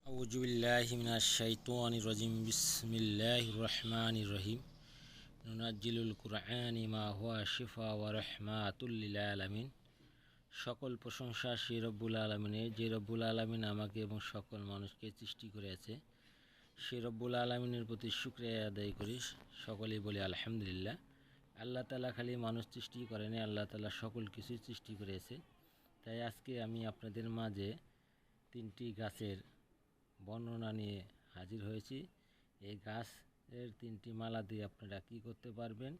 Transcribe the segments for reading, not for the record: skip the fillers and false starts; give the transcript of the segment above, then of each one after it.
আউযুবিল্লাহি মিনাশ শাইতানির রাজিম বিসমিল্লাহির রহমানির রহিম নুনাজ্জিলুল কুরআনি মা হুয়া শিফা ওয়া রাহমাতুল লিল আলামিন। সকল প্রশংসা সেই রব্বুল আলামিনের, যে রব্বুল আলামিন আমাকে এবং সকল মানুষকে সৃষ্টি করেছে। সেই রব্বুল আলামিনের প্রতি শুকরিয়া আদায় করি। সকলেই বলি আলহামদুলিল্লাহ। আল্লাহ তাআলা খালি মানুষ সৃষ্টি করেনি, আল্লাহ তাআলা সকল কিছুই সৃষ্টি করেছে। তাই আজকে আমি আপনাদের মাঝে 3টি গাছের বর্ণনা নিয়ে হাজির হয়েছি। এই গাছের 3টি মালা দিয়ে আপনারা কি করতে পারবেন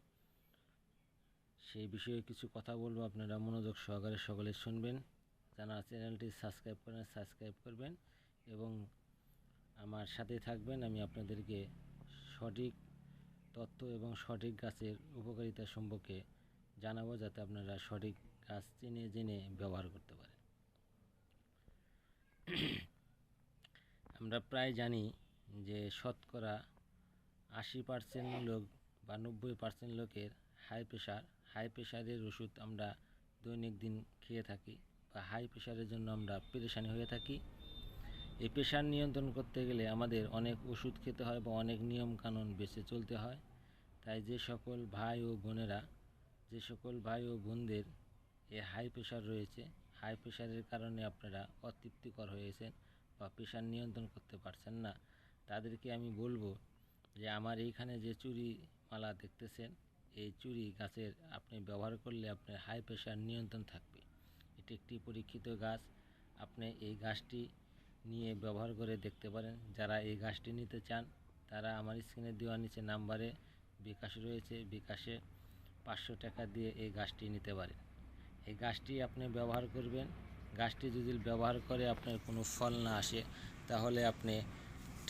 সেই বিষয়ে কিছু কথা বলবো। আপনারা মনোযোগ সহকারে সকলে শুনবেন। যারা চ্যানেলটি সাবস্ক্রাইব করবেন এবং আমার সাথে থাকবেন। আমি আপনাদেরকে সঠিক তথ্য এবং সঠিক গাছের উপকারিতা সম্পর্কে জানাবো, যাতে আপনারা সঠিক গাছ চিনে জেনে ব্যবহার করতে পারেন। আমরা প্রায় জানি যে শতকরা 80% লোক বা 90% লোকের হাই প্রেশারের ওষুধ আমরা দৈনিক দিন খেয়ে থাকি, বা হাই প্রেশারের জন্য আমরা পেরেশানি হয়ে থাকি। এই প্রেশার নিয়ন্ত্রণ করতে গেলে আমাদের অনেক ওষুধ খেতে হয় বা অনেক নিয়ম কানুন বেঁচে চলতে হয়। তাই যে সকল ভাই ও বোনদের এই হাই প্রেশার রয়েছে, হাই প্রেশারের কারণে আপনারা অতৃপ্তিকর হয়েছেন বা প্রেশার নিয়ন্ত্রণ করতে পারছেন না, তাদেরকে আমি বলবো যে আমার এইখানে যে চুরি মালা দেখতেছেন, এই চুরি গাছের আপনি ব্যবহার করলে আপনার হাই প্রেশার নিয়ন্ত্রণ থাকবে। এটি একটি পরীক্ষিত গাছ। আপনি এই গাছটি নিয়ে ব্যবহার করে দেখতে পারেন। যারা এই গাছটি নিতে চান তারা আমার স্ক্রিনে দেওয়া নিচে নাম্বারে বিকাশ রয়েছে, বিকাশে 500 টাকা দিয়ে এই গাছটি নিতে পারেন। এই গাছটি আপনি ব্যবহার করবেন। গাছটি যদি ব্যবহার করে আপনার কোনো ফল না আসে, তাহলে আপনি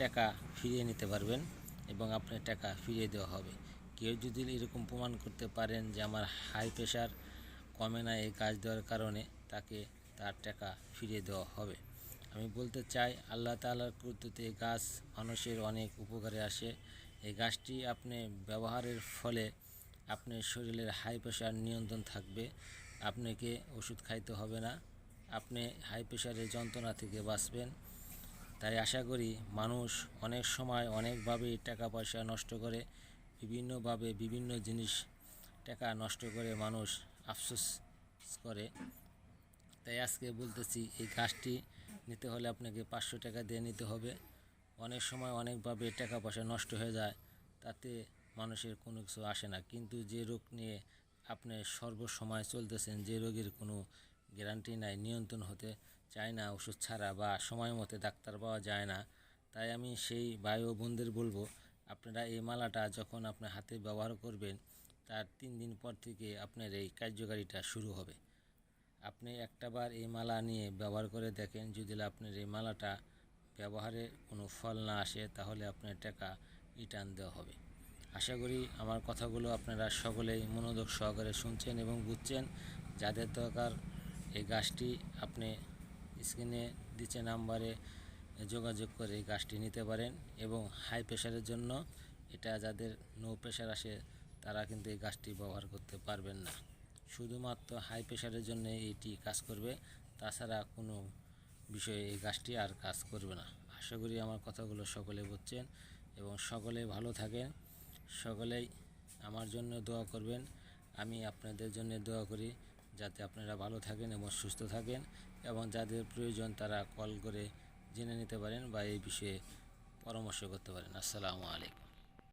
টাকা ফিরিয়ে নিতে পারবেন এবং আপনার টাকা ফিরিয়ে দেওয়া হবে। কেউ যদি এরকম প্রমাণ করতে পারেন যে আমার হাই প্রেশার কমে না এই গাছ দেওয়ার কারণে, তাকে তার টাকা ফিরিয়ে দেওয়া হবে। আমি বলতে চাই, আল্লাহ তাআলার কর্তৃক এই গাছ মানুষের অনেক উপকারে আসে। এই গাছটি আপনি ব্যবহারের ফলে আপনার শরীরের হাই প্রেশার নিয়ন্ত্রণ থাকবে। আপনাকে ওষুধ খাইতে হবে না, আপনি হাই প্রেশারের যন্ত্রণা থেকে বাঁচবেন। তাই আশা করি মানুষ অনেক সময় অনেকভাবে টাকা পয়সা নষ্ট করে, বিভিন্নভাবে বিভিন্ন জিনিস টাকা নষ্ট করে মানুষ আফসোস করে। তাই আজকে বলতেছি, এই গাছটি নিতে হলে আপনাকে 500 টাকা দিয়ে নিতে হবে। অনেক সময় অনেকভাবে টাকা পয়সা নষ্ট হয়ে যায়, তাতে মানুষের কোনো কিছু আসে না। কিন্তু যে রোগ নিয়ে আপনি সর্বসময় চলতেছেন, যে রোগের কোনো গ্যারান্টি নাই, নিয়ন্ত্রণ হতে চায় না ওষুধ ছাড়া, বা সময় মতো ডাক্তার পাওয়া যায় না, তাই আমি সেই ভাই ও বোনদের বলবো, আপনারা এই মালাটা যখন আপনার হাতে ব্যবহার করবেন, তার 3 দিন পর থেকে আপনার এই কার্যকারিতা শুরু হবে। আপনি একটাবার এই মালা নিয়ে ব্যবহার করে দেখেন, যদি আপনার এই মালাটা ব্যবহারে কোনো ফল না আসে, তাহলে আপনার টাকা রিটার্ন দেওয়া হবে। আশা করি আমার কথাগুলো আপনারা সকলেই মনোযোগ সহকারে শুনছেন এবং বুঝছেন। যাদের দরকার এই গাছটি, আপনি স্ক্রিনে দিচ্ছে নাম্বারে যোগাযোগ করে এই গাছটি নিতে পারেন। এবং হাই প্রেশারের জন্য এটা যাদের নো প্রেশার আসে, তারা কিন্তু এই গাছটি ব্যবহার করতে পারবেন না। শুধুমাত্র হাই প্রেশারের জন্য এইটি কাজ করবে, তাছাড়া কোনো বিষয়ে এই গাছটি আর কাজ করবে না। আশা করি আমার কথাগুলো সকলে বুঝছেন এবং সকলে ভালো থাকেন। সকলেই আমার জন্য দোয়া করবেন। আমি আপনাদের জন্য দোয়া করি যাতে আপনারা ভালো থাকেন এবং সুস্থ থাকেন, এবং যাদের প্রয়োজন তারা কল করে জেনে নিতে পারেন বা এই বিষয়ে পরামর্শ করতে পারেন। আসসালামু আলাইকুম।